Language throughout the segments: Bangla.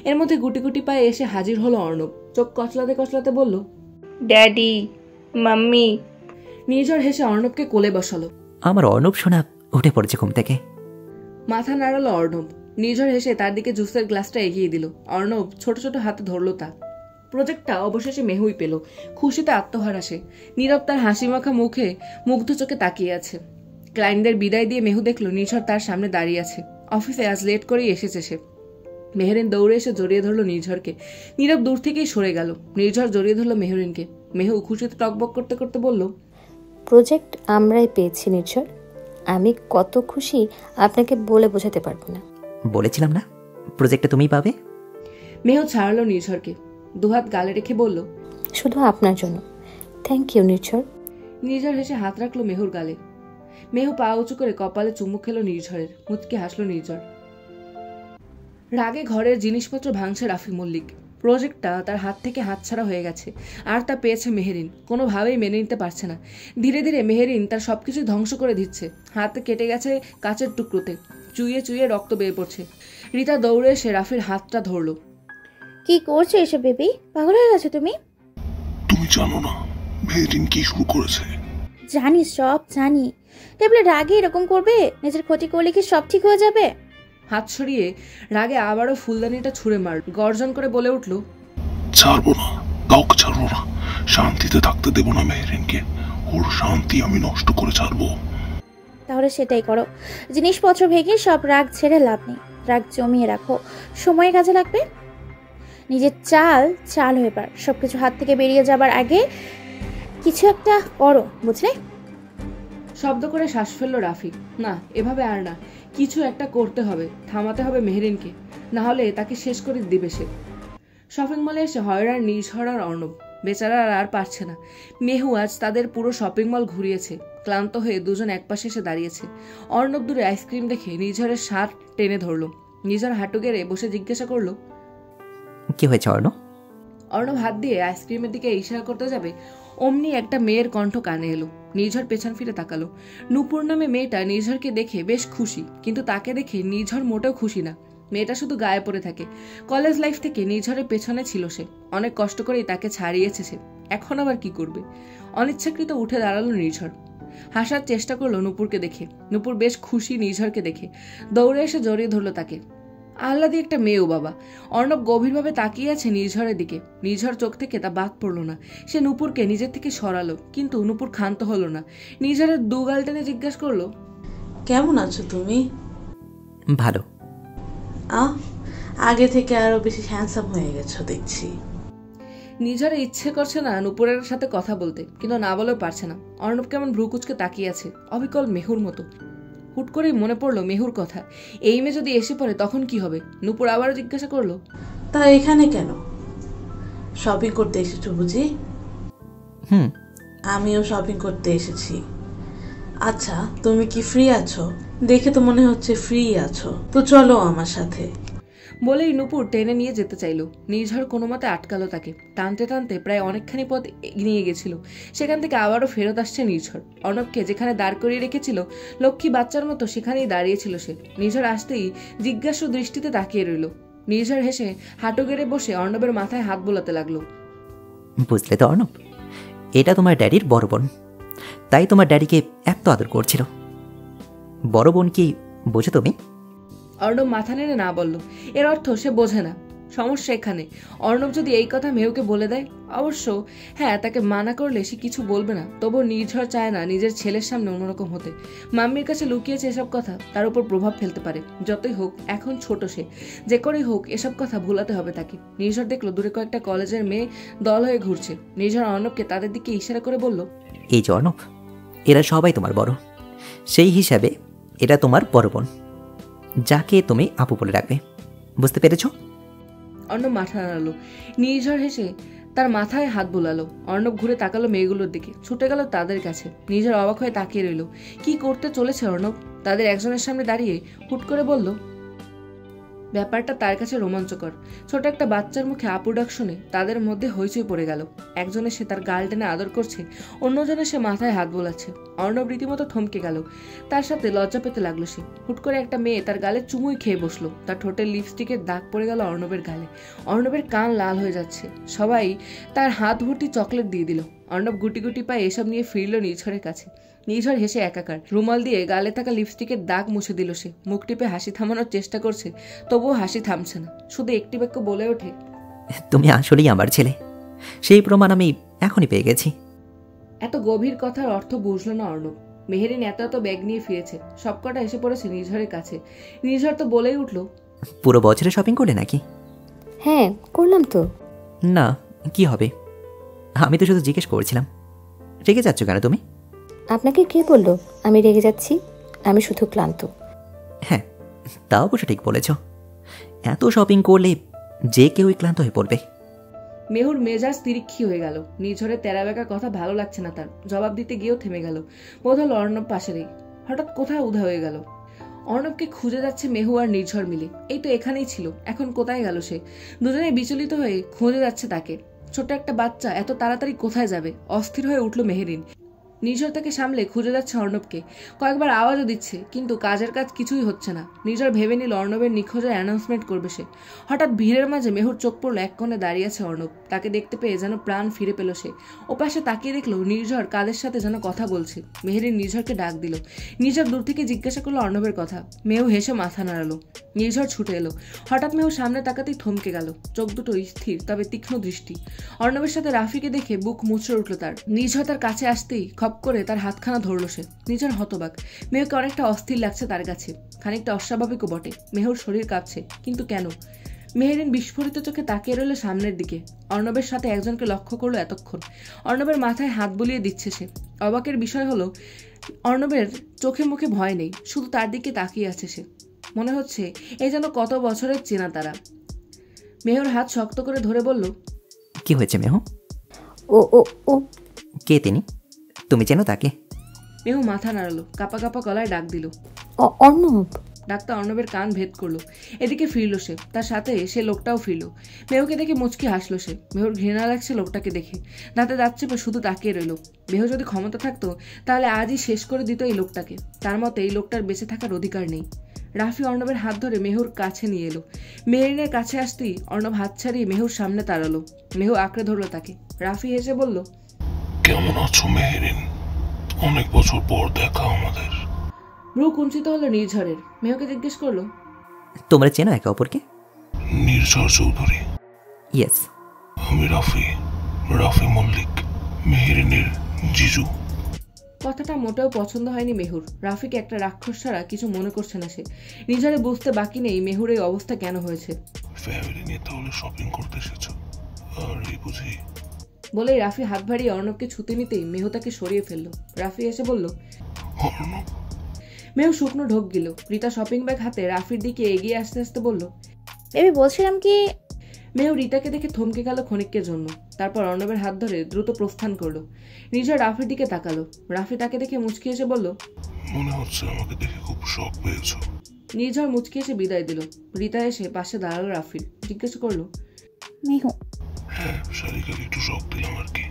এর মধ্যে গুটি গুটি পায়ে এসে হাজির হলো অর্ণব। চোখ কচলাতে কচলাতে বলল, ড্যাডি, মাম্মি। নির্ঝর হেসে অর্ণবকে কোলে বসালো। আমার অর্ণব সোনা উঠে পড়েছে ঘুম থেকে। মাথা নাড়ালো অর্ণব। নির্ঝর হেসে তার দিকে জুসের গ্লাসটা এগিয়ে দিল। অর্ণব ছোট ছোট হাতে ধরল তা। প্রজেক্টটা অবশেষে মেহুই পেল। খুশিতে আত্মহার আসে। নীরব তার হাসি মাখা মুখে মুগ্ধ চোখে তাকিয়ে আছে। ক্লায়েন্টদের বিদায় দিয়ে মেহু দেখল নির্ঝর তার সামনে দাঁড়িয়ে আছে। অফিসে আজ লেট করেই এসেছে সে। মেহরিন দৌড়ে এসে জড়িয়ে ধরল নির্ঝরকে। নীরব দূর থেকেই সরে গেল। নির্ঝর জড়িয়ে ধরল মেহরিনকে। মেহু খুশিতে টকবক করতে করতে বলল, প্রজেক্ট আমরাই পেয়েছি নির্ঝর। আমি কত খুশি আপনাকে বলে বোঝাতে পারবো না। বলেছিলাম না প্রজেক্টটা তুমিই পাবে। মেহু ছাড়লো নির্ঝরকে। দুহাত গালে রেখে বলল, শুধু আপনার জন্য। থ্যাংক ইউ নির্ঝর। নির্ঝর হেসে হাত রাখলো মেহুর গালে। মেহু পা উঁচু করে কপালে চুমুক খেলো নির্ঝরের। মুচকে হাসলো নির্ঝর। রাগে ঘরের জিনিসপত্র ভাঙছে রাফি মল্লিক। প্রজেক্টটা তার হাত থেকে হাতছাড়া হয়ে গেছে। আর তা পেয়েছে মেহেরিন। কোনোভাবেই মেনে নিতে পারছে না। ধীরে ধীরে মেহেরিন তার সবকিছু ধ্বংস করে দিচ্ছে। হাতে কেটে গেছে কাচের টুকরোতে। চুইয়ে চুইয়ে রক্ত বের পড়ছে। রিতা দৌড়ে এসে রাফির হাতটা ধরলো। কি করছো এসব বেবি? পাগল হয়ে গেছো তুমি? তুমি জানো না মেহেরিন কি শুরু করেছে? জানি, সব জানি। টেবলেট রাগে এরকম করবে? নিজের ক্ষতি করলে কি সব ঠিক হয়ে যাবে? হাত সরিয়ে রাগে আবারও ফুলদানিটা ছুঁড়ে মার গর্জন করে বলে উঠল, ছাড়বো না, কাউকে ছাড়বো না। শান্তিতে থাকতে দেবো না মেহেরিনকে। ওর শান্তি আমি নষ্ট করে ছাড়বো। তাহলে সেটাই করো। জিনিসপত্র ভেঙে সব রাগ ছেড়ে লাভ নেই। রাগ জমিয়ে রাখো, সময়ে কাজে লাগবে। নিজের চাল হয়ে পার। সবকিছু হাত থেকে বেরিয়ে যাবার আগে কিছু একটা করো, বুঝলে? শব্দ করে শ্বাস ফেললো রাফি। না, এভাবে আর না। কিছু একটা করতে হবে। থামাতে হবে মেহেরিনকে। না হলে তাকে শেষ করে দিবে সে। শপিং মলে এসে হয়রান নির্ঝর আর অর্ণব। বেচারা আর পারছে না। মেহু আজ তাদের পুরো শপিং মল ঘুরিয়েছে। ক্লান্ত হয়ে দুজন একপাশে এসে দাঁড়িয়েছে। অর্ণব দূরে আইসক্রিম দেখে নির্ঝরের শার্ট টেনে ধরলো। নির্ঝর হাঁটু গেড়ে বসে জিজ্ঞাসা করলো, কি হয়েছে অর্ণব? অর্ণব হাত দিয়ে আইসক্রিমের দিকে ইশারা করতে যাবে অমনি একটা মেয়ের কণ্ঠ কানে এলো। নির্ঝর পেছন ফিরে তাকালো। নূপুর নামে মেয়েটা নির্ঝরকে দেখে বেশ খুশি, কিন্তু তাকে দেখে নির্ঝর মোটেও খুশি না। মেয়েটা শুধু গায়ে পড়ে থাকে। কলেজ লাইফ থেকে নির্ঝরের পেছনে ছিল সে। অনেক কষ্ট করেই তাকে ছাড়িয়েছে সে। এখন আবার কি করবে? অনিচ্ছাকৃত উঠে দাঁড়ালো নির্ঝর। হাসার চেষ্টা করলো নূপুরকে দেখে। নূপুর বেশ খুশি নির্ঝরকে দেখে। দৌড়ে এসে জড়িয়ে ধরলো তাকে। আহ্লাদি একটা মেয়েও বাবা। অর্ণব গভীরভাবে তাকিয়ে আছে নির্ঝরের দিকে। নির্ঝর চোখ থেকে তা বাদ পড়লো না। সে নূপুরকে নিজের থেকে সরালো, কিন্তু নূপুর ক্ষান্ত হলো না। নির্ঝরের দুগাল টেনে জিজ্ঞাসা করলো, কেমন আছো তুমি? ভালো। আগে থেকে আরো বেশি হ্যান্ডসাম হয়ে গেছো দেখছি। নির্ঝরের ইচ্ছে করছে না নূপুরের সাথে কথা বলতে, কিন্তু না বলেও পারছে না। অর্ণব কেমন ভ্রুকুচকে তাকিয়ে আছে, অবিকল মেহুর মতো। হুট করেই মনে পড়লো মেহুর কথা। এই মেয়ে যদি এসে পড়ে তখন কি হবে? নূপুর আবারও জিজ্ঞাসা করলো, তা এখানে কেন? শপিং করতে এসেছো বুঝি? আমিও শপিং করতে এসেছি। আচ্ছা, তুমি কি ফ্রি আছো? দেখে তো মনে হচ্ছে ফ্রি আছো, তো চলো আমার সাথে। বলেই নূপুর টেনে নিয়ে যেতে চাইলো। নির্ঝর কোনো মতে আটকালো তাকে। টানতে টানতে প্রায় অনেকখানি পথ নিয়ে গেছিল। সেখান থেকে আবারও ফেরত আসছে নির্ঝর। অর্ণবকে যেখানে দাঁড় করিয়ে রেখেছিল লক্ষ্মী বাচ্চার মতো সেখানেই দাঁড়িয়েছিল সে। নির্ঝর আসতেই জিজ্ঞাসু দৃষ্টিতে তাকিয়ে রইল। নির্ঝর হেসে হাঁটু গেড়ে বসে অর্ণবের মাথায় হাত বোলাতে লাগলো। বুঝলে তো অর্ণব, এটা তোমার ড্যাডির বড় বোন, তাই তোমার ড্যাডিকে এত আদর করছিল। বড় বোন কি বোঝো তুমি? অর্ণব মাথা নেড়ে না বলল। এর অর্থ সে বোঝে না। সমস্যা এখানে। অর্ণব যদি এই কথা মেহুকে বলে দেয়, অবশ্য হ্যাঁ, তাকে মানা করলে সে কিছু বলবে না। তবুও নির্ঝর চায় না নিজের ছেলের সামনে অন্যরকম হতে। মাম্মির কাছে লুকিয়েছে এসব কথা, তার উপর প্রভাব ফেলতে পারে। যতই হোক এখন ছোট সে। যে করেই হোক এসব কথা ভুলাতে হবে তাকে। নির্ঝর দেখলো দূরে কয়েকটা কলেজের মেয়ে দল হয়ে ঘুরছে। নির্ঝর অর্ণবকে তাদের দিকে ইশারা করে বলল, এই যে অর্ণব, এরা সবাই তোমার বড়। সেই হিসাবে এটা তোমার বড় বোন, যাকে তুমি আপু বলে রাখবে। বুঝতে পেরেছ? অর্ণব মাথা নাড়ালো। নির্ঝর হেসে তার মাথায় হাত বোলালো। অর্ণব ঘুরে তাকালো মেয়েগুলোর দিকে, ছুটে গেল তাদের কাছে। নির্ঝর অবাক হয়ে তাকিয়ে রইল। কি করতে চলেছে অর্ণব? তাদের একজনের সামনে দাঁড়িয়ে হুট করে বলল, ব্যাপারটা তার কাছে রোমাঞ্চকর। ছোট একটা বাচ্চার মুখে আপু ডাক শুনে তাদের মধ্যে হইচই পড়ে গেল। একজনে সে তার গাল টেনে আদর করছে, অন্যজনে সে মাথায় হাত বোলাচ্ছে। অর্ণব রীতিমতো থমকে গেল। তার সাথে লজ্জা পেতে লাগলো সে। হুট করে একটা মেয়ে তার গালে চুমুই খেয়ে বসলো। তার ঠোঁটের লিপস্টিকের দাগ পড়ে গেল অর্ণবের গালে। অর্ণবের কান লাল হয়ে যাচ্ছে। সবাই তার হাত ভর্তি চকলেট দিয়ে দিল। অর্ণব গুটি গুটি পায়ে এসব নিয়ে ফিরল নিঝড়ের কাছে। নিঝড় হেসে একাকার। রুমাল দিয়ে গালে থাকা লিপস্টিকের দাগ মুছে দিল সে। মুখ টিপে হাসি থামানোর চেষ্টা করছে, তবুও হাসি থামছে না। শুধু একটি বাক্য বলে ওঠে, তুমি আসলেই আমার ছেলে। সেই প্রমাণ আমি এখনই পেয়ে গেছি। এত গভীর কথার অর্থ বুঝলো না অর্ণব। মেহেরিন এত এত ব্যাগ নিয়ে ফিরেছে, সবকটা এসে পড়েছে নিঝড়ের কাছে। নিঝড় তো বলেই উঠল, পুরো বছরে শপিং করলে নাকি? হ্যাঁ, করলাম তো। না, কি হবে? আমি তো শুধু জিজ্ঞেস করছিলাম। রেগে যাচ্ছ কেন তুমি? আপনাকে কে বললো আমি রেগে যাচ্ছি? আমি শুধু ক্লান্ত। হ্যাঁ, তাও অবশ্য ঠিক বলেছ। এত শপিং করলে যে কেউই ক্লান্ত হয়ে পড়বে। মেহুর মেজাজ তিরিক্ষি হয়ে গেল। নিঝড়ের তেরা বেকা কথা ভালো লাগছে না তার। জবাব দিতে গিয়েও থেমে গেল। বোধ হল অর্ণব পাশে নেই। হঠাৎ কোথায় উধা হয়ে গেল। অর্ণবকে খুঁজে যাচ্ছে মেহু আর নিঝড় মিলে। এই তো এখানেই ছিল, এখন কোথায় গেল সে? দুজনে বিচলিত হয়ে খুঁজে যাচ্ছে তাকে। ছোট একটা বাচ্চা এত তাড়াতাড়ি কোথায় যাবে? অস্থির হয়ে উঠল মেহেরিন। নিঝড় তাকে সামলে খুঁজে যাচ্ছে অর্ণবকে। কয়েকবার আওয়াজও দিচ্ছে, কিন্তু কাজের কাজ কিছুই হচ্ছে না। নিঝড় ভেবে নিল অর্ণবের নিখোঁজের অ্যানাউন্সমেন্ট করবে সে। হঠাৎ ভিড়ের মাঝে মেহুর চোখ পড়ল এক কোণে দাঁড়িয়ে আছে অর্ণব। তাকে দেখতে পেয়ে যেন প্রাণ ফিরে পেল সে। ওপাশে তাকিয়ে দেখলো নির্ঝর কাদের সাথে যেন কথা বলছে। মেহেরিন নিঝড়কে ডাক দিল। নিঝড় দূর থেকে জিজ্ঞাসা করলো অর্ণবের কথা। মেহু হেসে মাথা নাড়ালো। নির্ঝর ছুটে এলো। হঠাৎ মেহু সামনে তাকাতেই থমকে গেল। চোখ দুটো স্থির, তবে তীক্ষ্ণ দৃষ্টি। অর্ণবের সাথে রাফিকে দেখে বুক মুচড়ে উঠল তার। নির্ঝর তার কাছে আসতেই খপ করে তার হাতখানা ধরল সে। নির্ঝর হতবাক। মেহুকে অনেকটা অস্থির লাগছে তার কাছে, খানিকটা অস্বাভাবিকও বটে। মেহুর শরীর কাঁপছে, কিন্তু কেন? মেহেরিন বিস্ফোরিত চোখে তাকিয়ে রইল সামনের দিকে। অর্ণবের সাথে একজনকে লক্ষ্য করলো এতক্ষণ। অর্ণবের মাথায় হাত বুলিয়ে দিচ্ছে সে। অবাকের বিষয় হলো অর্ণবের চোখে মুখে ভয় নেই, শুধু তার দিকে তাকিয়ে আছে সে। মনে হচ্ছে এই যেন কত বছরের চেনা তারা। মেহুর হাত শক্ত করে ধরে বলল, কি হয়েছে মেহু? ও ও ও কে তিনি? তুমি চেনো তাকে? মেহু মাথা নাড়ালো, কাপা কাপা গলায় ডাক দিল, অর্ণব। ডাক্তার অর্ণবের কান ভেদ করলো। এদিকে ফিরল সে, তার সাথে সে লোকটাও ফিরল। মেহুকে দেখে মুচকি হাসলো সে। মেহুর ঘৃণা লাগছে লোকটাকে দেখে। দাঁতে দাঁত চেপে শুধু তাকিয়ে রইল। মেহু যদি ক্ষমতা থাকতো তাহলে আজই শেষ করে দিত এই লোকটাকে। তার মতে এই লোকটার বেঁচে থাকার অধিকার নেই। রাফি অর্ণবের হাত ধরে মেহুর কাছে নিয়ে এলো। মেহরিনের কাছে আসতেই অর্ণব হাত ছাড়িয়ে মেহুর সামনে দাঁড়ালো। মেহু আঁকড়ে ধরলো তাকে। রাফি হেসে বলল, কেমন আছো মেহেরিন? অনেক বছর পর দেখা আমাদের। ভ্রু কুঞ্চিত হলো নির্ঝরের। মেহুকে জিজ্ঞেস করলো, তোমরা চেনো একে অপরকে? নির্ঝর চৌধুরী। ইয়েস। আমি রাফি মল্লিক, মেহেরিনের জিজু। কথাটা মোটেও পছন্দ হয়নি মেহুর। রাফিকে একটা রাক্ষস ছাড়া কিছু মনে করছে না সে। নিঝরে বুঝতে বাকি নেই মেহুর এই অবস্থা কেন হয়েছে। ফ্যামিলি নিয়ে তাহলে শপিং করতে এসেছো? আর এই বুঝি? বলেই রাফি হাত বাড়িয়ে অর্ণবকে ছুতে নিতেই মেহু তাকে সরিয়ে ফেলল। রাফি এসে বলল, অর্ণব। মেহু শুকনো ঢোক গেল। রিতা শপিং ব্যাগ হাতে রাফির দিকে এগিয়ে আসতে আসতে বলল, বেবি বলছিলাম কি। মেহু রিতাকে দেখে থমকে গেল ক্ষণিকের জন্য। তারপর অর্ণবের হাত ধরে দ্রুত প্রস্থান করলো। নিঝর রাফির দিকে তাকালো। রাফি তাকে দেখে মুচকি এসে বলল, মনে হচ্ছে আমাকে দেখে খুব শখ পেয়েছো। নিঝর মুচকি এসে বিদায় দিল। রিতা এসে পাশে দাঁড়ালো রাফির। জিজ্ঞেস করলো, মেহু। হ্যাঁ, শালিকাকে একটু শখ দিলাম আর কি।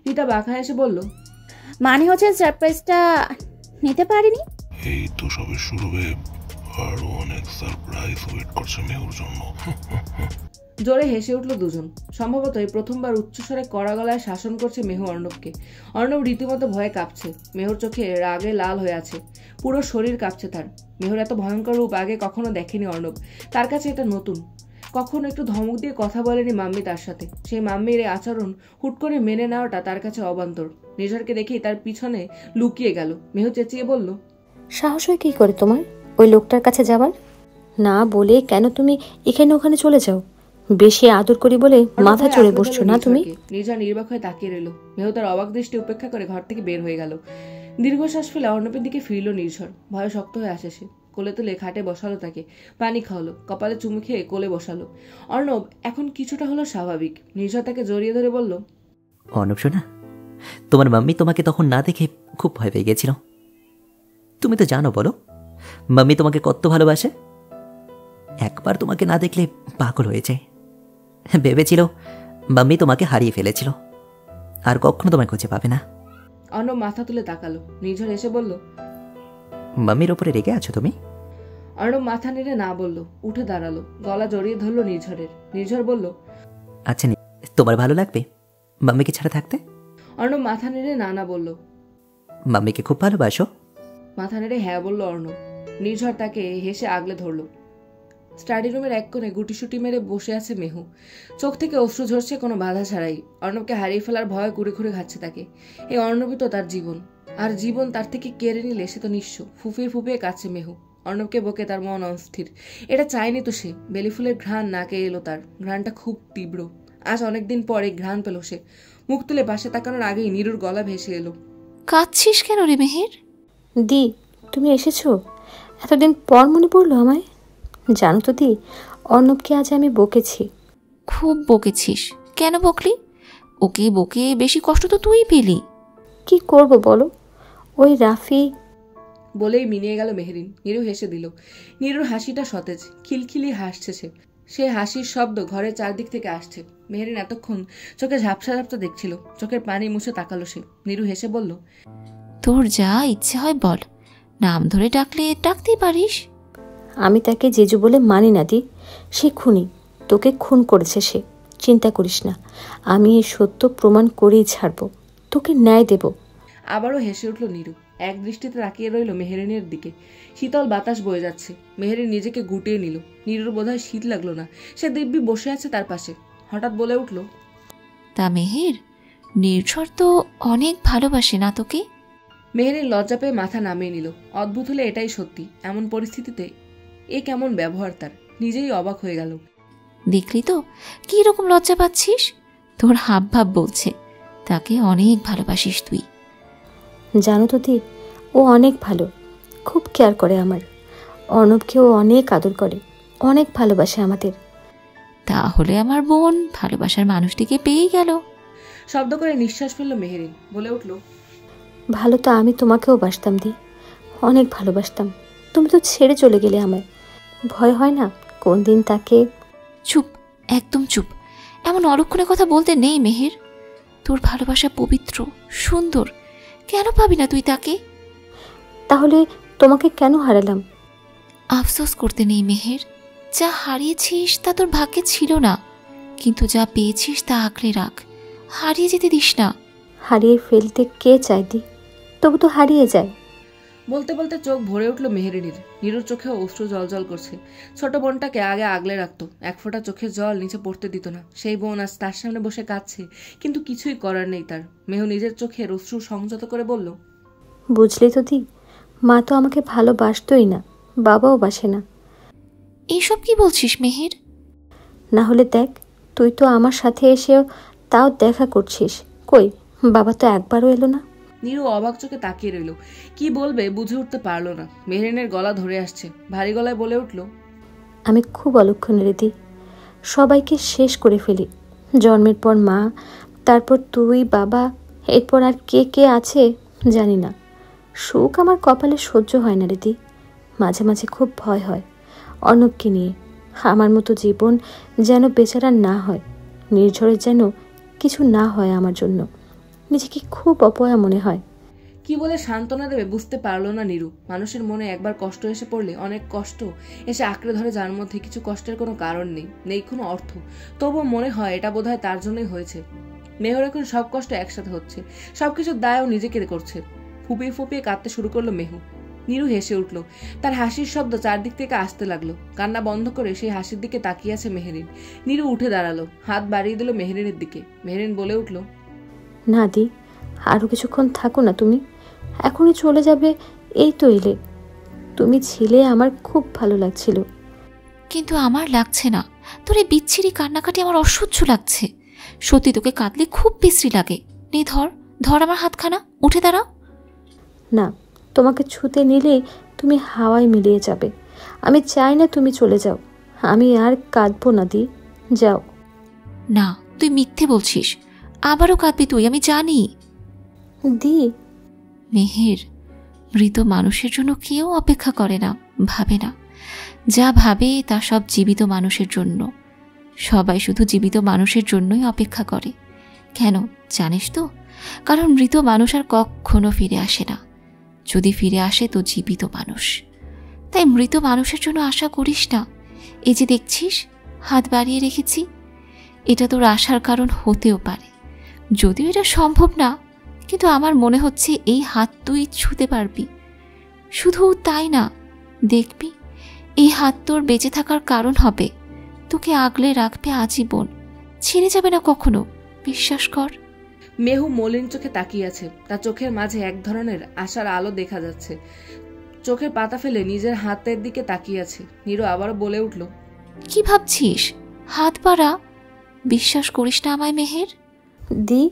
রিতা বাঁকা এসে বলল, মানে হচ্ছে সারপ্রাইজটা নিতে পারিনি। এই তো সবে শুরু হয়ে আরো অনেক সারপ্রাইজ ওয়েট করছে মেহুর জন্য। জোরে হেসে উঠল দুজন। সম্ভবত এই প্রথমবার উচ্চস্বরে কড়া গলায় শাসন করছে মেহু অর্ণবকে। অর্ণব রীতিমতো ভয়ে কাঁপছে। মেহুর চোখে রাগে লাল হয়ে আছে। পুরো শরীর কাঁপছে তার। মেহুর এত ভয়ঙ্কর রূপ আগে কখনো দেখেনি অর্ণব। তার কাছে এটা নতুন। কখনো একটু ধমক দিয়ে কথা বলেনি মাম্মি তার সাথে। সেই মাম্মির এই আচরণ হুট করে মেনে নেওয়াটা তার কাছে অবান্তর। নিঝরকে দেখেই তার পিছনে লুকিয়ে গেল। মেহু চেঁচিয়ে বলল, সাহস হয় কি করে তোমার ওই লোকটার কাছে যাবার? না বলে কেন তুমি এখানে ওখানে চলে যাও? বেশি আদর করি বলে মাথা চড়ে বসছো না তুমি? নির্ঝর নির্বাক হয়ে তাকিয়ে রইল। মেহু তার অবাক দৃষ্টি উপেক্ষা করে ঘর থেকে বের হয়ে গেল। দীর্ঘশ্বাস ফেলে অর্ণবের দিকে ফিরল নির্ঝর। ভয়ে শক্ত হয়ে আসে সে। কোলে তুলে খাটে বসালো তাকে। পানি খাওয়ালো, কপালে চুমু খেয়ে কোলে বসালো। অর্ণব এখন কিছুটা হলো স্বাভাবিক। নির্ঝর তাকে জড়িয়ে ধরে বলল, অর্ণব শোনা, তোমার মাম্মি তোমাকে তখন না দেখে খুব ভয় পেয়ে গেছিল। তুমি তো জানো, বলো মাম্মি তোমাকে কত ভালোবাসে। একবার তোমাকে না দেখলে পাগল হয়ে যায়। ভেবেছিল মাম্মি তোমাকে হারিয়ে ফেলেছিল, আর কখনো তোমায় খুঁজে পাবে না। অর্ণব মাথা তুলে তাকালো। নির্ঝর এসে বলল, মাম্মির ওপরে রেগে আছো তুমি? অর্ণব মাথা নেড়ে না বলল। উঠে দাঁড়ালো, গলা জড়িয়ে ধরলো নির্ঝরের। নির্ঝর বলল, আচ্ছা তোমার ভালো লাগবে মাম্মিকে ছাড়া থাকতে? অর্ণব মাথা নেড়ে না বলল। মাম্মিকে খুব ভালোবাসো? মাথা নেড়ে হ্যাঁ বলল অর্ণব। নির্ঝর তাকে হেসে আগলে ধরল। স্টাডি রুমের এক কোণে গুটিসুটি মেরে বসে আছে মেহু। চোখ থেকে অশ্রু ঝরছে কোনো বাধা ছাড়াই। অর্ণবকে হারিয়ে ফেলার ভয় ঘুরে ঘুরে খাচ্ছে তাকে। এই অর্ণবই তো তার জীবন, আর জীবন তার থেকে কেড়ে নিলে সে তো নিঃস্ব। ফুফিয়ে ফুফিয়ে কাছে মেহু। অর্ণবকে বকে তার মন অস্থির। এটা চায়নি তো সে। বেলি ফুলের ঘ্রাণ নাকে এলো তার। ঘ্রাণটা খুব তীব্র। আজ অনেকদিন পরে ঘ্রাণ পেল সে। মুখ তুলে পাশে তাকানোর আগেই নীরুর গলা ভেসে এলো, কাঁদছিস কেন রে মেহের? দি, তুমি এসেছো? এতদিন পর মনে পড়লো আমায়। জানো তো দি, অর্ণবকে আজ আমি বকেছি। খুব বকেছিস? কেন বকলি? ওকে বকে বেশি কষ্ট তো তুই পেলি। কি করব বলো, ওই রাফি। বলেই মিনিয়ে গেল মেহেরিন। নীরু হেসে দিল। নীরুর হাসিটা সতেজ, খিলখিলি হাসছে সে। সে হাসির শব্দ ঘরের চারদিক থেকে আসছে। মেহেরিন এতক্ষণ চোখে ঝাপসা ঝাপসা দেখছিল। চোখের পানি মুছে তাকালো সে। নীরু হেসে বলল, তোর যা ইচ্ছে হয় বল, নাম ধরে ডাকলে ডাকতেই পারিস। আমি তাকে জেজু বলে মানি না দি। সে খুনি, তোকে খুন করেছে সে। চিন্তা করিস না, আমি এই সত্য প্রমাণ করেই ছাড়বো, তোকে ন্যায় দেব। আবারও হেসে উঠল নীরু। এক দৃষ্টিতে তাকিয়ে রইল মেহেরিনের দিকে। শীতল বাতাস বয়ে যাচ্ছে। মেহেরিন নিজেকে গুটিয়ে নিল। নীরুর বোধহয় শীত লাগলো না। সে দিব্যি বসে আছে তার পাশে। হঠাৎ বলে উঠল, তা মেহের, নির্ঝর তো অনেক ভালোবাসে না তোকে? মেহেরিন লজ্জা পেয়ে মাথা নামিয়ে নিল। অদ্ভুত হলে এটাই সত্যি। এমন পরিস্থিতিতে এ কেমন ব্যবহার তার, নিজেই অবাক হয়ে গেল। দেখলি তো কি রকম লজ্জা পাচ্ছিস? তোর হাব ভাব বলছে তাকে অনেক ভালোবাসিস তুই। জানো তো দি, ও অনেক ভালো, খুব কেয়ার করে আমার। অর্ণবকে ও অনেক আদর করে, অনেক ভালোবাসে আমাদের। তাহলে আমার বোন ভালোবাসার মানুষটিকে পেয়ে গেল। শব্দ করে নিঃশ্বাস ফেলল মেহেরিন। বলে উঠল, ভালো তো আমি তোমাকেও বাসতাম দি, অনেক ভালোবাসতাম। তুমি তো ছেড়ে চলে গেলে আমায়। ভয় হয় না কোন দিন তাকে। চুপ, একদম চুপ। এমন অলক্ষণে কথা বলতে নেই মেহের। তোর ভালোবাসা পবিত্র, সুন্দর। কেন পাবি না তুই তাকে? তাহলে তোমাকে কেন হারালাম? আফসোস করতে নেই মেহের। যা হারিয়েছিস তা তোর ভাগ্যে ছিল না, কিন্তু যা পেয়েছিস তা আঁকড়ে রাখ। হারিয়ে যেতে দিস না। হারিয়ে ফেলতে কে চায় দি, তবু তো হারিয়ে যায়। বলতে বলতে চোখ ভরে উঠল মেহেরিনের। নীরুর চোখে অশ্রু জলজল করছে। ছোট বোনটাকে আগে আগলে রাখতো। এক ফোঁটা চোখের জল নিচে পড়তে দিত না। সেই বোন আজ তার সামনে বসে কাঁদছে, কিন্তু কিছুই করার নেই তার। মেহু নিজের চোখের অশ্রু সংযত করে বলল, বুঝলি তো দি, মা তো আমাকে ভালোবাসতই না, বাবাও বাসে না। এইসব কি বলছিস মেহের? না হলে দেখ, তুই তো আমার সাথে এসেও তাও দেখা করছিস। কই, বাবা তো একবারও এলো না। নীরু অবাক চোখে তাকিয়ে রইল। কি বলবে বুঝে উঠতে পারল না। মেহেরিনের গলা ধরে আসছে। ভারী গলায় বলে উঠল, আমি খুব অলক্ষণ রে দি, সবাইকে শেষ করে ফেলি। জন্মের পর মা, তারপর তুই, বাবা, এরপর আর কে কে আছে জানি না। সুখ আমার কপালে সহ্য হয় না রে দি। মাঝে মাঝে খুব ভয় হয় অর্ণবকে নিয়ে। আমার মতো জীবন যেন বেচারা না হয়, নির্ঝরের যেন কিছু না হয় আমার জন্য। নিজেকে খুব অপয়া মনে হয়। কি বলে সান্ত্বনা দেবে বুঝতে পারলো না নীরু। মানুষের মনে একবার কষ্ট এসে পড়লে অনেক কষ্ট এসে আঁকড়ে ধরে, যার মধ্যে কিছু কষ্টের কোনো কারণ নেই, নেই কোনো অর্থ। তবুও মনে হয় এটা বোধহয় তার জন্যই হয়েছে। মেহর এখন সব কষ্ট একসাথে হচ্ছে। সবকিছুর দায়ও নিজেকে করছে। ফুপিয়ে ফুপিয়ে কাঁদতে শুরু করলো মেহু। নীরু হেসে উঠল। তার হাসির শব্দ চারদিক থেকে আসতে লাগলো। কান্না বন্ধ করে সেই হাসির দিকে তাকিয়ে আছে মেহেরিন। নীরু উঠে দাঁড়ালো, হাত বাড়িয়ে দিল মেহেরিনের দিকে। মেহেরিন বলে উঠল, না দি, আরও কিছুক্ষণ থাকো না তুমি। এখনই চলে যাবে এই তো এলে। তুমি ছিলে, আমার খুব ভালো লাগছিল। কিন্তু আমার লাগছে না। তোর এই বিচ্ছিরি কান্নাকাটি আমার অসহ্য লাগছে। সত্যি তোকে কাঁদলে খুব বিশ্রী লাগে। নে ধর, ধর আমার হাতখানা, উঠে দাঁড়াও। না, তোমাকে ছুতে নিলেই তুমি হাওয়ায় মিলিয়ে যাবে। আমি চাই না তুমি চলে যাও। আমি আর কাঁদবো না দি, যাও। না, তুই মিথ্যে বলছিস। আবারও কাঁদবি তুই, আমি জানি। দি, মেহের, মৃত মানুষের জন্য কেউ অপেক্ষা করে না, ভাবে না। যা ভাবে তা সব জীবিত মানুষের জন্য। সবাই শুধু জীবিত মানুষের জন্যই অপেক্ষা করে। কেন জানিস তো? কারণ মৃত মানুষ আর কখনো ফিরে আসে না। যদি ফিরে আসে তো জীবিত মানুষ। তাই মৃত মানুষের জন্য আশা করিস না। এই যে দেখছিস হাত বাড়িয়ে রেখেছি, এটা তোর আশার কারণ হতেও পারে। যদিও এটা সম্ভব না, কিন্তু আমার মনে হচ্ছে এই হাত তুই ছুঁতে পারবি। শুধু তাই না, দেখবি এই হাত তোর বেঁচে থাকার কারণ হবে। তোকে আগলে রাখবে আজীবন, ছেড়ে যাবে না কখনো, বিশ্বাস কর। মেহু মলিন চোখে তাকিয়ে আছে। তার চোখের মাঝে এক ধরনের আশার আলো দেখা যাচ্ছে। চোখের পাতা ফেলে নিজের হাতের দিকে তাকিয়ে আছে। নীরু আবারও বলে উঠল, কি ভাবছিস? হাত বাড়া, বিশ্বাস করিস না আমায় মেহের? দি,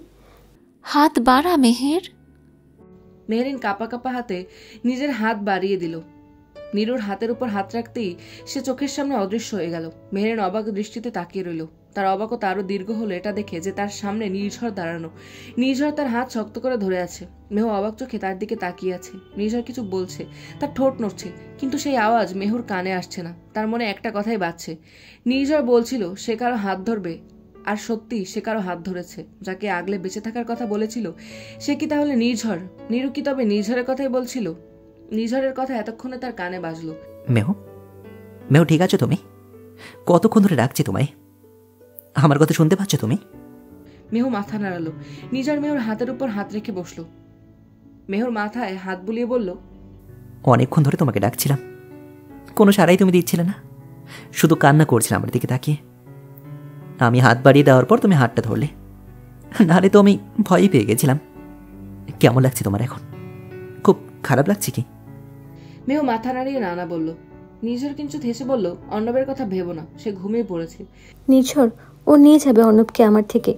হাত বাড়া মেহের। মেহেরিন কাপা কাপা হাতে নিজের হাত বাড়িয়ে দিল। নীরুর হাতের উপর হাত রাখতেই সে চোখের সামনে অদৃশ্য হয়ে গেল। মেহেরিন অবাক দৃষ্টিতে তাকিয়ে রইল। তার অবাকতা আরো দীর্ঘ হলো এটা দেখে যে তার সামনে নির্ঝর দাঁড়ানো। নির্ঝর তার হাত শক্ত করে ধরে আছে। মেহু অবাক চোখে তার দিকে তাকিয়ে আছে। নির্ঝর কিছু বলছে, তার ঠোঁট নড়ছে, কিন্তু সেই আওয়াজ মেহুর কানে আসছে না। তার মনে একটা কথাই বাজছে। নির্ঝর বলছিল সে কারো হাত ধরবে, আর সত্যি সে কারো হাত ধরেছে। যাকে আগলে বেঁচে থাকার কথা বলেছিল সে কি তাহলে নির্ঝর? নীরু কি তবে নির্ঝরের কথাই বলছিল? নির্ঝরের কথা এতক্ষণে তার কানে বাজলো। মেহু, মেহু ঠিক আছো তুমি? কতক্ষণ ধরে রাখছি তোমায়? আমার কথা শুনতে পাচ্ছ তুমি? মেহু মাথা নাড়ালো। নির্ঝর মেহুর হাতের উপর হাত রেখে বসলো। মেহুর মাথায় হাত বুলিয়ে বলল, অনেকক্ষণ ধরে তোমাকে ডাকছিলাম, কোনো সারাই তুমি দিচ্ছিলে না, শুধু কান্না করছিলাম আমার দিকে তাকিয়ে। আমি হাত বাড়িয়ে দেওয়ার পর তুমি হাতটা ধরলে, নাহলে তো আমি ভয়ই পেয়ে গেছিলাম। কেমন লাগছে তোমার এখন? খুব খারাপ লাগছে কি? মেহু মাথা নাড়িয়ে নানা বলল। নির্ঝর কিঞ্চিত হেসে বলল, অর্ণবের কথা ভেবো না, সে ঘুমিয়ে পড়েছে। নির্ঝর, ও নিয়ে যাবে অর্ণবকে আমার থেকে।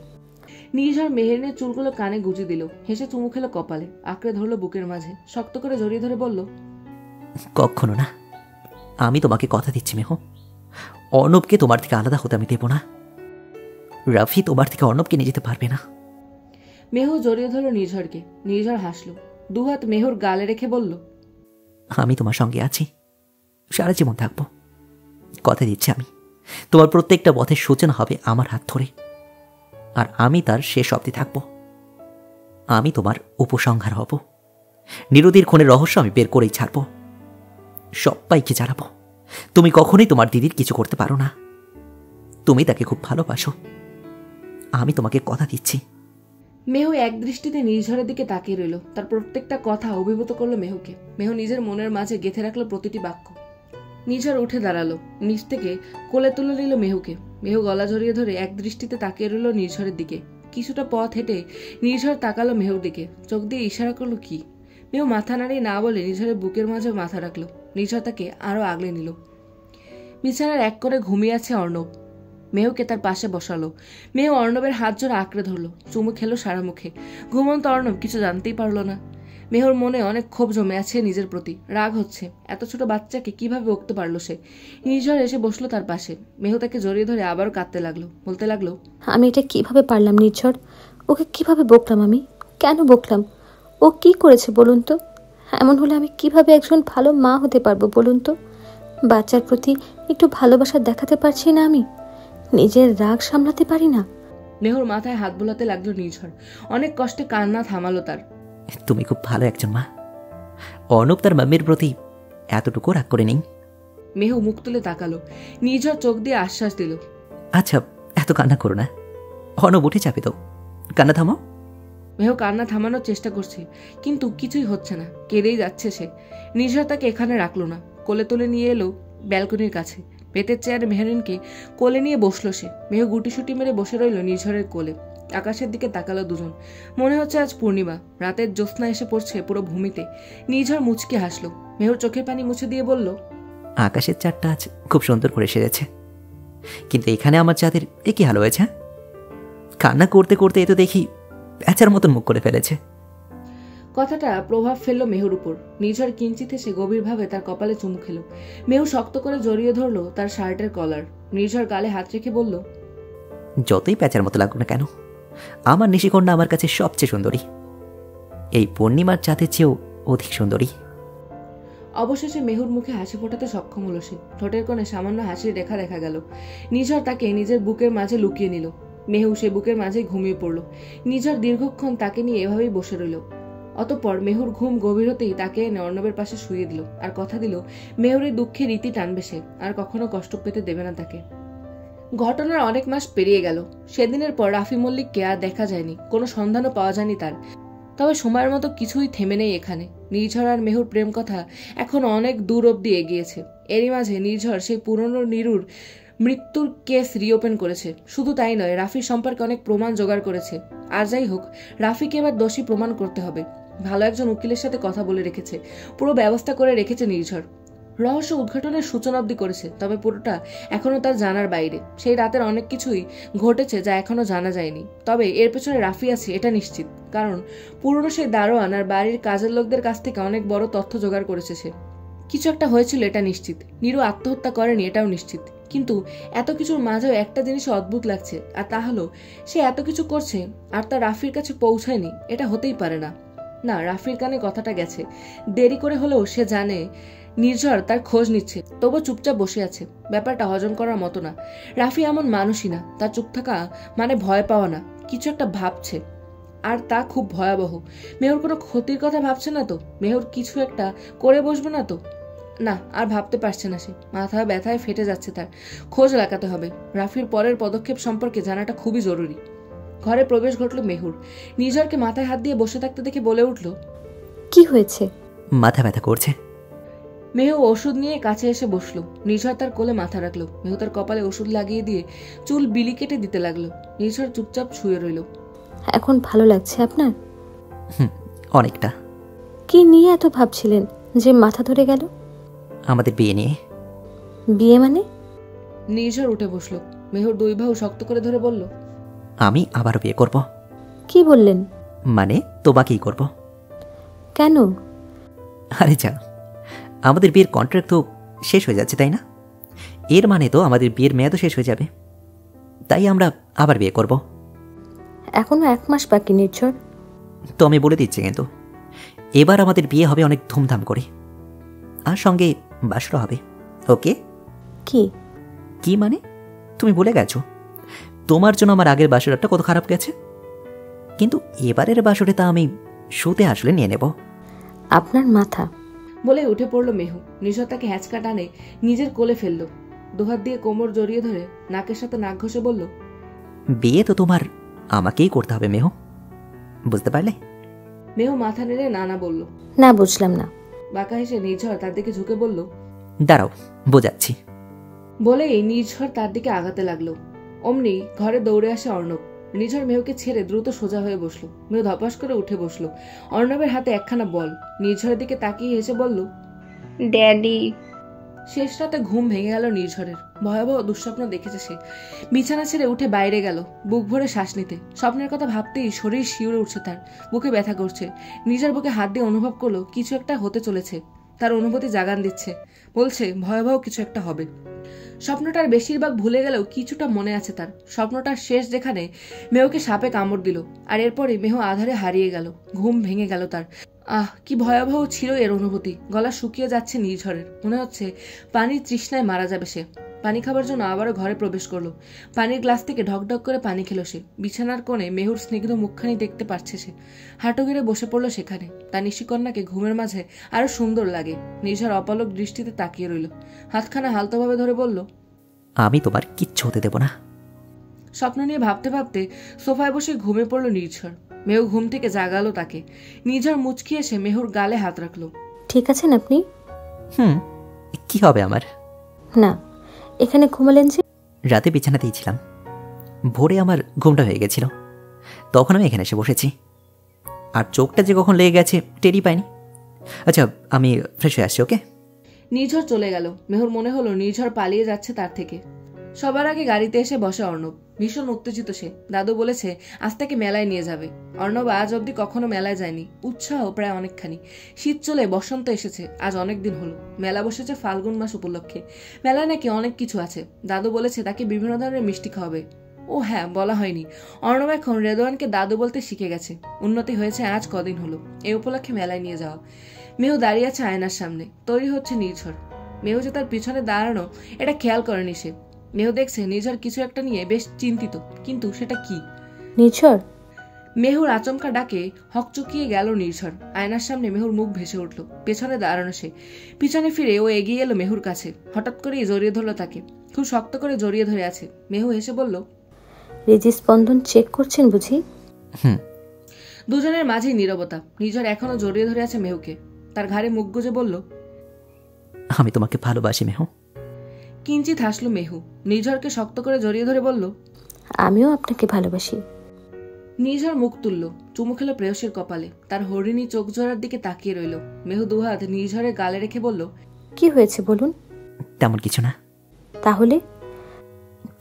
নির্ঝর মেহেরিনের চুলগুলো কানে গুজে দিল, হেসে চুমু খেলো কপালে, আঁকড়ে ধরলো বুকের মাঝে, শক্ত করে জড়িয়ে ধরে বলল, কখনো না। আমি তোমাকে কথা দিচ্ছি মেহু, অর্ণবকে তোমার থেকে আলাদা হতে আমি দেব না। রাফি তোমার থেকে অর্ণবকে নিয়ে যেতে পারবে না। মেহু জড়িয়ে ধরলো নির্ঝরকে। নির্ঝর হাসলো, দুহাত মেহুর গালে রেখে বলল, আমি তোমার সঙ্গে আছি, সারা জীবন থাকবো। কথা দিচ্ছি আমি, তোমার প্রত্যেকটা পথের সূচনা হবে আমার হাত ধরে, আর আমি তার শেষ অবধি থাকবো। আমি তোমার উপসংহার হব। নিরুদির খুনের রহস্য আমি বের করেই ছাড়বো, সবাইকে জানাবো তুমি কখনোই তোমার দিদির কিছু করতে পারো না। তুমি তাকে খুব ভালোবাসো, আমি তোমাকে কথা দিচ্ছি। মেহু এক দৃষ্টিতে নির্ঝরের দিকে তাকিয়ে রইল। তার প্রত্যেকটা কথা অভিভূত করলো মেহুকে। মেহু নিজের মনের মাঝে গেঁথে রাখলো প্রতিটি বাক্য। নির্ঝর উঠে দাঁড়ালো, নিচ থেকে কোলে তুলে নিল মেহুকে। মেহু গলা জড়িয়ে ধরে এক দৃষ্টিতে তাকিয়ে রইল নির্ঝরের দিকে। কিছুটা পথ হেঁটে নির্ঝর তাকালো মেহুর দিকে, চোখ দিয়ে ইশারা করলো কি। মেহু মাথা নাড়িয়ে না বলে নির্ঝরের বুকের মাঝে মাথা রাখলো। নির্ঝর তাকে আরো আগলে নিল। বিছানার এক করে ঘুমিয়ে আছে অর্ণব। মেহুকে তার পাশে বসালো। মেহু অর্ণবের হাত জোড়া আঁকড়ে ধরলো, চুমু খেলো সারা মুখে। ঘুমন্ত অর্ণব কিছু জানতেই পারলো না। মেহুর মনে অনেক ক্ষোভ জমে আছে নিজের প্রতি, রাগ হচ্ছে। এত ছোট বাচ্চাকে কিভাবে বকতে পারলো সে। নির্ঝর এসে বসলো তার পাশে। মেহু তাকে জড়িয়ে ধরে আবারও কাঁদতে লাগলো, বলতে লাগলো, আমি এটা কিভাবে পারলাম নির্ঝর? ওকে কিভাবে বকলাম আমি? কেন বকলাম? ও কি করেছে বলুন তো? এমন হলে আমি কিভাবে একজন ভালো মা হতে পারবো বলুন তো? বাচ্চার প্রতি একটু ভালোবাসা দেখাতে পারছি না আমি, নিজের রাগ সামলাতে পারি না। মেহুর মাথায় হাত বোলাতে লাগলো নির্ঝর। অনেক কষ্টে কান্না থামালো তার। তুমি খুব ভালো একজন মা। অর্ণব তার মাম্মির প্রতি এতটুকু রাগ করে নেই। মেহু মুখ তুলে তাকালো। নির্ঝর চোখ দিয়ে আশ্বাস দিল, আচ্ছা এত কান্না করো না, অর্ণব উঠে যাবে তো, কান্না থামাও। মেহু কান্না থামানোর চেষ্টা করছে, কিন্তু কিছুই হচ্ছে না, কেঁদেই যাচ্ছে সে। নির্ঝর তাকে এখানে রাখলো না, কোলে তুলে নিয়ে এলো ব্যালকনির কাছে। বেতের চেয়ারে মেহরিনকে কোলে নিয়ে বসলো সে। মেহু গুটিসুটি মেরে বসে রইল নির্ঝরের কোলে। আকাশের দিকে তাকালো দুজন। মনে হচ্ছে আজ পূর্ণিমা, রাতের জ্যোৎস্না এসে পড়ছে পুরো ভূমিতে। নির্ঝর মুচকে হাসলো। মেহুর চোখের পানি মুছে দিয়ে বলল, আকাশের চাঁদটা আজ খুব সুন্দর করে সেরেছে, কিন্তু এখানে আমার চাঁদের এ কি হাল হয়েছে? কান্না করতে করতে এ তো দেখি প্যাঁচার মতন মুখ করে ফেলেছে। কথাটা প্রভাব ফেললো মেহুর উপর। নির্ঝর কিঞ্চিত এসে গভীরভাবে তার কপালে চুমু খেলো। মেহু শক্ত করে জড়িয়ে ধরলো তার শার্টের কলার। নির্ঝর গালে হাত রেখে বলল, যতই প্যাঁচার মতো লাগুক না কেন, আমার নিশিকন্যা আমার কাছে সবচেয়ে সুন্দরী, এই পূর্ণিমার চাঁদের চেয়েও অধিক সুন্দরী। অবশেষে মেহুর মুখে হাসি ফোটাতে সক্ষম হলো সে। ঠোঁটের কোণে সামান্য হাসির রেখা দেখা গেল। নিঝর তাকে নিজের বুকের মাঝে লুকিয়ে নিল। মেহু সে বুকের মাঝে ঘুমিয়ে পড়ল। নিঝর দীর্ঘক্ষণ তাকে নিয়ে এভাবেই বসে রইল। অতঃপর মেহুর ঘুম গভীর হতেই তাকে এনে অর্ণবের পাশে শুয়ে দিল আর কথা দিল মেহুরের দুঃখের রীতি টানবে সে, আর কখনো কষ্ট পেতে দেবে না তাকে। ঘটনার অনেক মাস পেরিয়ে গেল। সেদিনের পর রাফি মল্লিককে আর দেখা যায়নি, কোনো সন্ধানও পাওয়া যায়নি তার। তবে সময়ের মতো কিছুই থেমে নেই এখানে। নির্ঝর আর মেহুর প্রেম কথা এখন অনেক দূর অব্দি এগিয়েছে। এরই মাঝে নির্ঝর সেই পুরনো নিরুর মৃত্যুর কেস রিওপেন করেছে। শুধু তাই নয়, রাফির সম্পর্কে অনেক প্রমাণ জোগাড় করেছে। আর যাই হোক, রাফিকে এবার দোষী প্রমাণ করতে হবে। ভালো একজন উকিলের সাথে কথা বলে রেখেছে, পুরো ব্যবস্থা করে রেখেছে নির্ঝর। রহস্য উদ্ঘাটনের সূচনা অব্দি করেছে, তবে পুরোটা এখনো তার জানার বাইরে। সেই রাতের অনেক কিছুই ঘটেছে যা এখনো জানা যায়নি। তবে এর পেছনে রাফি আছে এটা নিশ্চিত, কারণ পুরনো সেই দারোয়ান আর বাড়ির কাজের লোকদের কাছ থেকে অনেক বড় তথ্য জোগাড় করেছে সে। কিছু একটা হয়েছিল এটা নিশ্চিত। নীরু আত্মহত্যা করেনি এটাও নিশ্চিত। কিন্তু এত কিছুর মাঝেও একটা জিনিস অদ্ভুত লাগছে, আর তা হলো সে এত কিছু করছে আর তা রাফির কাছে পৌঁছায়নি। এটা হতেই পারে না। না, রাফির কানে কথাটা গেছে। দেরি করে হলেও সে জানে নির্ঝর তার খোঁজ নিচ্ছে, তবু চুপচাপ বসে আছে। ব্যাপারটা হজম করার মতো না। রাফি এমন মানুষই না। তার চুপ থাকা মানে ভয় পাওয়া না, কিছু একটা ভাবছে, আর তা খুব ভয়াবহ। মেহুর কোনো ক্ষতির কথা ভাবছে না তো? মেহুর কিছু একটা করে বসবে না তো? না, আর ভাবতে পারছে না সে। মাথা ব্যথায় ফেটে যাচ্ছে তার। খোঁজ লাগাতে হবে। রাফির পরের পদক্ষেপ সম্পর্কে জানাটা খুবই জরুরি। ঘরে প্রবেশ ঘটল মেহুর। নির্ঝরকে মাথায় হাত দিয়ে বসে থাকতে দেখে বলে উঠল, কি হয়েছে? মাথা ব্যথা করছে। মেহু ওষুধ নিয়ে কাছে এসে বসলো। নির্ঝর তার কোলে মাথা রাখলো। মেহু তার কপালে ওষুধ লাগিয়ে দিয়ে চুল বিলি কেটে দিতে লাগলো। নির্ঝর চুপচাপ শুয়ে রইল। এখন ভালো লাগছে আপনার? অনেকটা। কি নিয়ে এত ভাবছিলেন যে মাথা ধরে গেল? আমাদের বিয়ে নিয়ে। বিয়ে মানে? নির্ঝর উঠে বসলো। মেহুর দুই বাহু শক্ত করে ধরে বলল, আমি আবারও বিয়ে করব। কি বললেন? মানে তোমাকেই করব। কেন? আরে যা, আমাদের বিয়ের কন্ট্রাক্ট তো শেষ হয়ে যাচ্ছে, তাই না? এর মানে তো আমাদের বিয়ের মেয়াদও শেষ হয়ে যাবে। তাই আমরা আবার বিয়ে করব। এখনো 1 মাস বাকি নির্ঝর। তো আমি বলে দিচ্ছি, কিন্তু এবার আমাদের বিয়ে হবে অনেক ধুমধাম করে, আর সঙ্গে বাসরও হবে। ওকে? কি কি মানে? তুমি ভুলে গেছো তোমার জন্য আমার আগের বাসরটা কত খারাপ গেছে? কিন্তু এবারের বাসরে তা আমি শুতে আসলে নিয়ে নেব। আপনার মাথা। বলে উঠে পড়লো মেহু। নির্ঝর তাকে হ্যাঁচকা টানে নিজের কোলে ফেললো। দুহাত দিয়ে কোমর জড়িয়ে ধরে নাকের সাথে নাক ঘষে বলল, বিয়ে তো তোমার আমাকেই করতে হবে মেহু, বুঝতে পারলে? মেহু মাথা নেড়ে না বলল। না, বুঝলাম না। বাঁকা হেসে নির্ঝর তার দিকে ঝুঁকে বলল, দাঁড়াও, বোঝাচ্ছি। বলেই নির্ঝর তার দিকে আগাতে লাগলো। অমনি ঘরে দৌড়ে আসে অর্ণব। নির্ঝর মেহুকে ছেড়ে দ্রুত সোজা হয়ে বসলো। মেহু ধপাস করে উঠে বসলো। অর্ণবের হাতে একখানা বল। নির্ঝরের দিকে তাকিয়ে হেসে বলল, ড্যাডি। শেষ রাতে ঘুম ভেঙে গেল নির্ঝরের। ভয়াবহ দুঃস্বপ্ন দেখেছে সে। বিছানা ছেড়ে উঠে বাইরে গেল বুক ভরে শ্বাস নিতে। স্বপ্নের কথা ভাবতেই শরীর শিউরে উঠছে তার। বুকে ব্যথা করছে। নিজের বুকে হাত দিয়ে অনুভব করলো কিছু একটা হতে চলেছে। তার অনুভূতি জাগান দিচ্ছে, বলছে ভয়াবহ কিছু একটা হবে। স্বপ্নটার বেশিরভাগ ভুলে গেলেও কিছুটা মনে আছে তার। স্বপ্নটার শেষ যেখানে মেহুকে সাপে কামড় দিল, আর এরপরে মেহু আধারে হারিয়ে গেল। ঘুম ভেঙে গেল তার। আহ, কি ভয়াবহ ছিল এর অনুভূতি। গলা শুকিয়ে যাচ্ছে নির্ঝরের। মনে হচ্ছে পানির তৃষ্ণায় মারা যাবে সে। পানি খাবার জন্য আবারও ঘরে প্রবেশ করলো। পানির গ্লাস থেকে ঢকঢক করে পানি খেলো সে। বিছানার কোণে মেহুর স্নিগ্ধ মুখখানি দেখতে পাচ্ছে সে। হাঁটু গেড়ে বসে পড়লো সেখানে। তার নিশিকন্যাকে ঘুমের মাঝে আরো সুন্দর লাগে। নির্ঝর অপলক দৃষ্টিতে তাকিয়ে রইল। হাতখানা হালতোভাবে ধরে বলল, আমি তোমার কিচ্ছু হতে দেব না। স্বপ্ন নিয়ে ভাবতে ভাবতে সোফায় বসে ঘুমিয়ে পড়লো নির্ঝর। মেহু ঘুম থেকে জাগালো তাকে। নির্ঝর মুচকি এসে মেহুর গালে হাত রাখলো। ঠিক আছেন আপনি? কি হবে আমার? না, এখানে ঘুমালেন যে? রাতে বিছানাতেই ছিলাম, ভোরে আমার ঘুমটা হয়ে গেছিল, তখন আমি এখানে এসে বসেছি। আর চোখটা যে কখন লেগে গেছে টেরই পাইনি। আচ্ছা, আমি ফ্রেশ হয়ে আসছি। ওকে? নির্ঝর চলে গেল। মেহুর মনে হলো নির্ঝর পালিয়ে যাচ্ছে তার থেকে। সবার আগে গাড়িতে এসে বসে অর্ণব। ভীষণ উত্তেজিত সে। দাদু বলেছে আজ তাকে মেলায় নিয়ে যাবে। অর্ণব আজ অব্দি কখনো মেলায় যায়নি। উৎসাহ প্রায় অনেকখানি। শীত চলে বসন্ত এসেছে। আজ অনেক দিন হলো। মেলা বসেছে ফাল্গুন মাস উপলক্ষে। মেলায় নাকি অনেক কিছু আছে। দাদু বলেছে তাকে বিভিন্ন ধরনের মিষ্টি খাওয়াবে। ও হ্যাঁ, বলা হয়নি, অর্ণব এখন রেদওয়ানকে দাদু বলতে শিখে গেছে। উন্নতি হয়েছে আজ কদিন হলো। এই উপলক্ষে মেলায় নিয়ে যাওয়া। মেহু দাঁড়িয়ে আছে আয়নার সামনে, তৈরি হচ্ছে নির্ঝর। মেহু যে তার পিছনে দাঁড়ানো এটা খেয়াল করেনি সে। মেহু দেখছে নির্ঝর কিছু একটা নিয়ে বেশ চিন্তিত, কিন্তু সেটা কি? নির্ঝর, মেহুর আচমকা ডাকে হকচকিয়ে গেল নির্ঝর। আয়নার সামনে মেহুর মুখ ভেসে উঠল। পেছনে দাঁড়ানো সে। পিছনে ফিরে ও এগিয়ে এলো মেহুর কাছে। হঠাৎ করেই জড়িয়ে ধরলো তাকে, খুব শক্ত করে জড়িয়ে ধরে আছে। মেহু হেসে বলল, হৃদস্পন্দন চেক করছেন বুঝি? দুজনের মাঝেই নীরবতা। নির্ঝর এখনো জড়িয়ে ধরে আছে মেহুকে। তার ঘাড়ে মুখ গুজে বলল, আমি তোমাকে ভালোবাসি মেহু। কিঞ্চিত হাসলো মেহু। নির্ঝরকে শক্ত করে জড়িয়ে ধরে বলল, আমিও আপনাকে ভালোবাসি। নির্ঝর মুখ তুলল, চুমু খেলো প্রেয়সীর কপালে। তার হরিণী চোখ জোড়ার দিকে তাকিয়ে রইল। মেহু দুহাত নির্ঝরের গালে রেখে বলল, কি হয়েছে বলুন? তেমন কিছু না। তাহলে?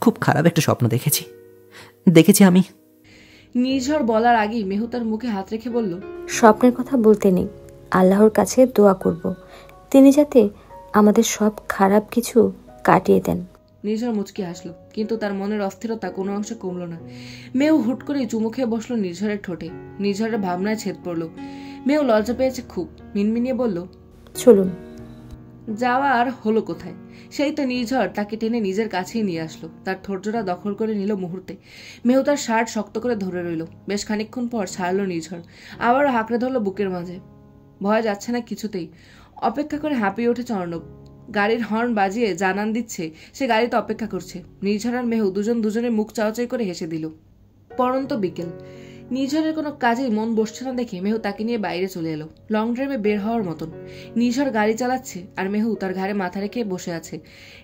খুব খারাপ একটা স্বপ্ন দেখেছি আমি। নির্ঝর বলার আগেই মেহু তার মুখে হাত রেখে বলল, স্বপ্নের কথা বলতে নেই, আল্লাহর কাছে দোয়া করব তিনি যাতে আমাদের সব খারাপ কিছু কাটিয়ে দেন। নির্ঝর মুচকি হাসলো, কিন্তু তার মনের অস্থিরতা কোনো অংশে কমল না। মেহু হুট করে চুমু খেয়ে বসলো নির্ঝরের ঠোঁটে। নির্ঝরের ভাবনায় ছেদ পড়ল। মেহু লজ্জা পেয়েছে খুব। মিনমিনিয়ে বলল, চলুন। যাওয়া আর হলো কোথায়? সেই তো নির্ঝর তাকে টেনে নিজের কাছেই নিয়ে আসলো। তার ঠোঁটজোড়া দখল করে নিল মুহূর্তে। মেহু তার শার্ট শক্ত করে ধরে রইল। বেশ খানিকক্ষণ পর ছাড়লো নির্ঝর। আবারও হাঁকড়ে ধরলো বুকের মাঝে। ভয় যাচ্ছে না কিছুতেই। অপেক্ষা করে হাঁপিয়ে উঠেছে অর্ণব। গাড়ির হর্ন বাজিয়ে জানান দিচ্ছে সে গাড়িতে অপেক্ষা করছে। নির্ঝর আর মেহু দুজনের মুখ চাওয়াচাই করে হেসে দিল। পরন্ত বিকেল। নির্ঝরের কোনো কাজেই মন বসছে না দেখে মেহু তাকে নিয়ে বাইরে চলে এলো, লং ড্রাইভে বের হওয়ার মতন। নির্ঝর গাড়ি চালাচ্ছে আর মেহু তার ঘাড়ে মাথা রেখে বসে আছে।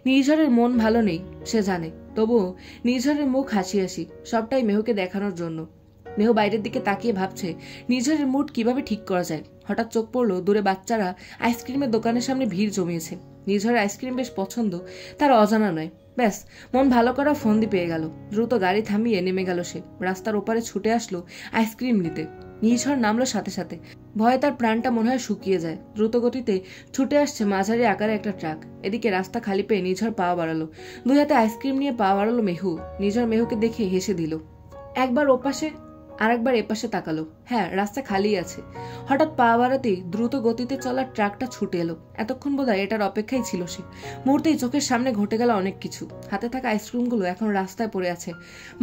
নির্ঝরের মন ভালো নেই সে জানে, তবুও নির্ঝরের মুখ হাসি হাসি, সবটাই মেহুকে দেখানোর জন্য। মেহু বাইরের দিকে তাকিয়ে ভাবছে নির্ঝরের মুড কিভাবে ঠিক করা যায়। হঠাৎ চোখ পড়লো দূরে বাচ্চারা আইসক্রিমের দোকানের সামনে ভিড় জমিয়েছে। নির্ঝরের আইসক্রিম বেশ পছন্দ, তার অজানা নয়। ব্যাস, মন ভালো করা ফন্দি পেয়ে গেল। দ্রুত গাড়ি থামিয়ে নেমে গেল সে। রাস্তার ওপারে ছুটে আসলো আইসক্রিম নিতে। নির্ঝর নামলো সাথে সাথে। ভয়ে তার প্রাণটা মনে হয় শুকিয়ে যায়। দ্রুত গতিতে ছুটে আসছে মাঝারি আকারে একটা ট্রাক। এদিকে রাস্তা খালি পেয়ে নির্ঝর পা বাড়ালো। দুই হাতে আইসক্রিম নিয়ে পা বাড়ালো মেহু। নির্ঝর মেহুকে দেখে হেসে দিল। একবার ওপাশে আরেকবার এপাশে তাকালো। হ্যাঁ, রাস্তা খালি আছে। হঠাৎ পা বাড়াতেই দ্রুত গতিতে চলা ট্রাকটা ছুটে এলো। এতক্ষণ বোধহয় এটার অপেক্ষাই ছিল সে। মুহূর্তেই চোখের সামনে ঘটে গেল অনেক কিছু। হাতে থাকা আইসক্রিমগুলো এখন রাস্তায় পড়ে আছে।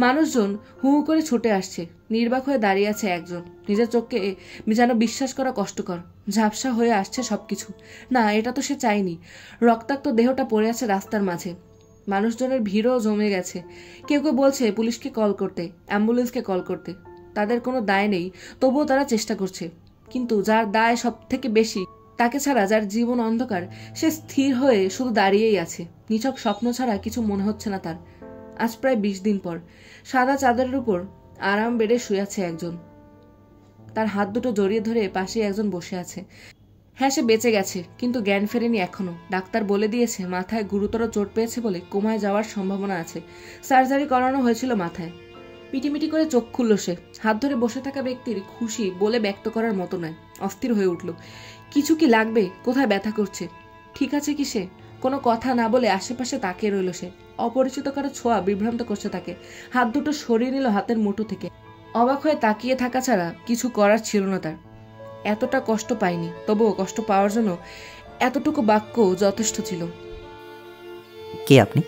মানুষজন হু হু করে ছুটে আসছে। নির্বাক হয়ে দাঁড়িয়ে আছে একজন। নিজের চোখকে যেন বিশ্বাস করা কষ্টকর। ঝাপসা হয়ে আসছে সবকিছু। না, এটা তো সে চায়নি। রক্তাক্ত দেহটা পড়ে আছে রাস্তার মাঝে। মানুষজনের ভিড়ও জমে গেছে। কেউ কেউ বলছে পুলিশকে কল করতে, অ্যাম্বুলেন্সকে কল করতে। তাদের কোনো দায় নেই, তবুও তারা চেষ্টা করছে। কিন্তু যার দায় সব থেকে বেশি, তাকে ছাড়া যার জীবন অন্ধকার, সে স্থির হয়ে শুধু দাঁড়িয়েই আছে। নিছক স্বপ্ন ছাড়া কিছু মনে হচ্ছে না তার। আজ প্রায় 20 দিন পর সাদা চাদরের উপর আরাম বেড়ে শুয়ে আছে একজন। তার হাত দুটো জড়িয়ে ধরে পাশে একজন বসে আছে। হ্যাঁ, সে বেঁচে গেছে, কিন্তু জ্ঞান ফেরেনি এখনো। ডাক্তার বলে দিয়েছে মাথায় গুরুতর চোট পেয়েছে বলে কোমায় যাওয়ার সম্ভাবনা আছে। সার্জারি করানো হয়েছিল মাথায়। মিটিমিটি করে চোখ খুলল সে। হাত ধরে বসে থাকা ব্যক্তির খুশি বলে ব্যক্ত করার মতো নয়। অস্থির হয়ে উঠল। কিছু কি লাগবে? কোথায় ব্যথা করছে? ঠিক আছে কি সে? কোনো কথা না বলে আশেপাশে তাকিয়ে রইল সে। অপরিচিত কারো ছোঁয়া বিভ্রান্ত করছে তাকে। হাত দুটো সরিয়ে নিল হাতের মুঠো থেকে। অবাক হয়ে তাকিয়ে থাকা ছাড়া কিছু করার ছিল না তার। এতটা কষ্ট পায়নি, তবুও কষ্ট পাওয়ার জন্য এতটুকু বাক্য যথেষ্ট ছিল। কে আপনি?